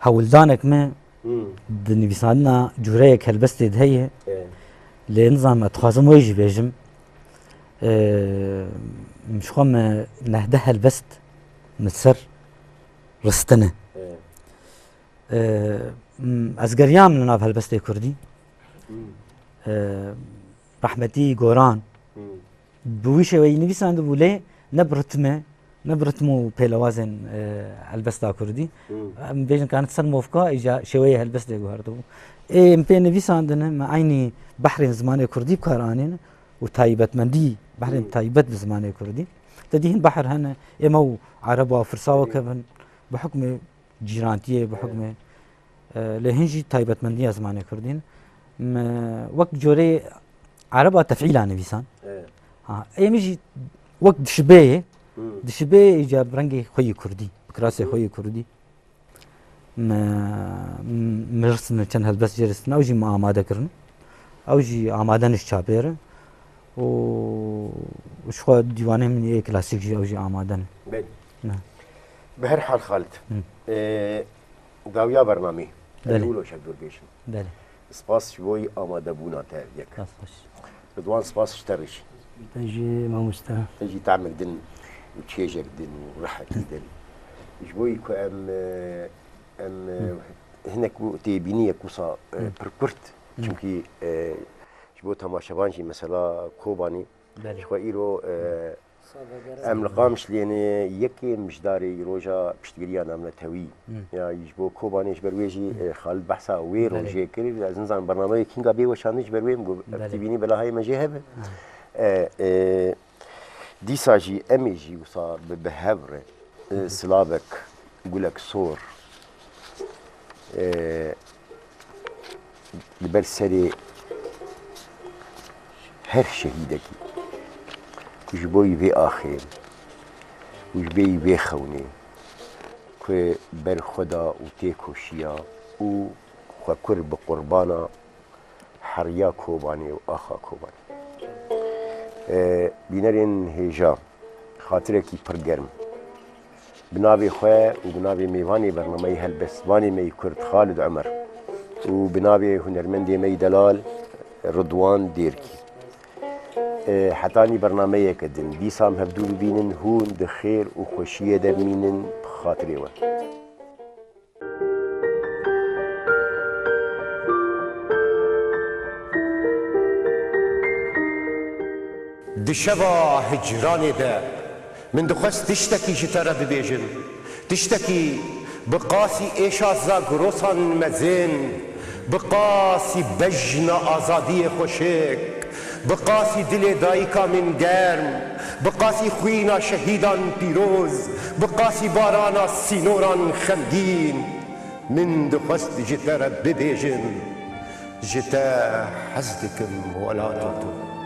هولدانك ما دني بيساعدنا جوريك هالبستي دهيه لنظام اتخاصم ويجي بيجم مش خم نهدها البست متسر رستنه ازقريام لنا بهالبستي كردي رحمتي قوران بويشه وي نبي ساند بولي نبرتمو بيلوازن البستا كردي بيجن كانت سر موفقه اجا شويه هالبستا غهردو اي ام بي نبي ساندنا مع عيني بحرين زماني كردي بكارانين وتايبت مندي بحرين تايبت بزماني كردي تديهن بحر هنا امو عربا وفرساوه كبن بحكم جيرانتيه بحكم لهنجي تايبت مندي زماني كردين وقت جوري عربة تفعيل عن نفيسان أي ميجي وقت دشبيه إجاب رنجي خوي كردي بكراسي خوي كردي مرسن كان هالبس جرسنا أوجي ما آماده كرن أوجي آماده نش شابيره وشو ديوانه من إيه كلاسيك جي أوجي آماده نعم بهر حال خالد داويا برنامج الأولى شكدور بيشن بله سپاس شوي آماده بونا تاعك رضوان سپاس اشترش تجي ماموستا تجي تعمل دن وتشيجك دن ورحك دن شوي كو ام هناك تيبينيه كوسا بركورت چونكي شبو تماشاوانجي مثلا كوباني شو ايرو ام لقامش ليني يكي مجداري روجا بشتغريان عملة توي يا يجبو كوباني جبرويجي خالد بحثا ويرو جيكري زنزان برنامج كينغا بي وشانش برويم تبيني بلا هاي مجهبه دي ساجي اميجي وصا بهبره سلابك يقولك صور لبرسري هر شهيدكي وجبوي في آخر وجبي في خوني كي بر خدا وتيكو شيا وخكر بقربانا حريا كوباني وآخا كوباني بينرين هيجا خاطركي برگرم بنابي خواه وبنابي ميواني برنامجي هالبسواني مي كرد خالد عمر وبنابي هنرمندي مي دلال رضوان ديركي حتاني برنامجي كدن دي سام هبدو ببينن هون دخير وخوشية درمينن بخاطري وان دشوا هجراني ده من دخست تشتكي جتارة ببيجن تشتكي بقاسي ايشا زاغروسان مزين بقاسي بجن آزادي خوشك بقاسي دل دايكا من گرم بقاسي خوينا شهيدان پیروز بقاسي بارانا سينوران خمگين من دخست جتارة ببيجن جتا حزدكم ولا تطو